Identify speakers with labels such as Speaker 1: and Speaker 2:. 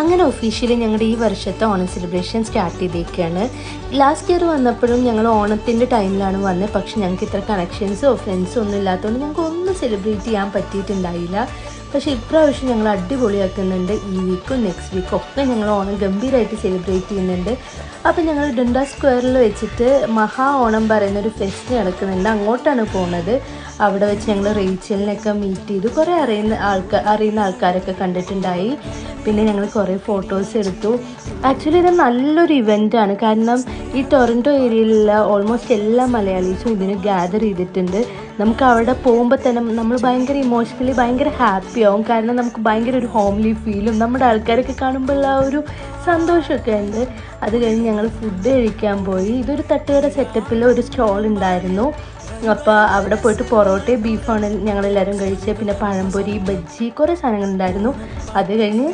Speaker 1: അങ്ങനെ ഒഫീഷ്യലി ഞങ്ങളുടെ ഈ വർഷത്തെ ഓണം സെലിബ്രേഷൻ സ്റ്റാർട്ട് ചെയ്തേക്കാണ്. ലാസ്റ്റ് ഇയർ വന്നപ്പോഴും ഞങ്ങൾ ഓണത്തിൻ്റെ ടൈമിലാണ് വന്നത്. പക്ഷെ ഞങ്ങൾക്ക് ഇത്ര കണക്ഷൻസോ ഫ്രണ്ട്സോ ഒന്നും ഇല്ലാത്തതുകൊണ്ട് ഞങ്ങൾക്ക് ഒന്നും സെലിബ്രേറ്റ് ചെയ്യാൻ പറ്റിയിട്ടുണ്ടായില്ല. പക്ഷേ ഇപ്രാവശ്യം ഞങ്ങൾ അടിപൊളിയാക്കുന്നുണ്ട്. ഈ വീക്കും നെക്സ്റ്റ് വീക്കും ഒക്കെ ഞങ്ങൾ ഓണം ഗംഭീരമായിട്ട് സെലിബ്രേറ്റ് ചെയ്യുന്നുണ്ട്. അപ്പോൾ ഞങ്ങൾ ഡുണ്ട സ്ക്വയറിൽ വെച്ചിട്ട് മഹാ ഓണം പറയുന്നൊരു ഫെസ്റ്റ് നടക്കുന്നുണ്ട്. അങ്ങോട്ടാണ് പോകുന്നത്. അവിടെ വെച്ച് ഞങ്ങൾ റേച്ചലിനൊക്കെ മീറ്റ് ചെയ്തു. കുറേ അറിയുന്ന ആൾക്കാരൊക്കെ കണ്ടിട്ടുണ്ടായി. പിന്നെ ഞങ്ങൾ കുറേ ഫോട്ടോസ് എടുത്തു. ആക്ച്വലി ഇത് നല്ലൊരു ഇവൻ്റാണ്. കാരണം ഈ ടൊറൻറ്റോ ഏരിയയിലുള്ള ഓൾമോസ്റ്റ് എല്ലാ മലയാളീസും ഇതിന് ഗ്യാദർ ചെയ്തിട്ടുണ്ട്. നമുക്ക് അവിടെ പോകുമ്പോൾ തന്നെ നമ്മൾ ഭയങ്കര ഇമോഷണലി ഭയങ്കര ഹാപ്പി ആവും. കാരണം നമുക്ക് ഭയങ്കര ഒരു ഹോംലി ഫീലും നമ്മുടെ ആൾക്കാരൊക്കെ കാണുമ്പോഴുള്ള ആ ഒരു സന്തോഷമൊക്കെ ഉണ്ട്. അത് കഴിഞ്ഞ് ഞങ്ങൾ ഫുഡ് കഴിക്കാൻ പോയി. ഇതൊരു തട്ടുകട സെറ്റപ്പിൽ ഒരു സ്റ്റോൾ ഉണ്ടായിരുന്നു. അപ്പോൾ അവിടെ പോയിട്ട് പൊറോട്ടയും ബീഫാണ് ഞങ്ങളെല്ലാവരും കഴിച്ചത്. പിന്നെ പഴംപൊരി, ബജ്ജി, കുറേ സാധനങ്ങളുണ്ടായിരുന്നു. അത് കഴിഞ്ഞ്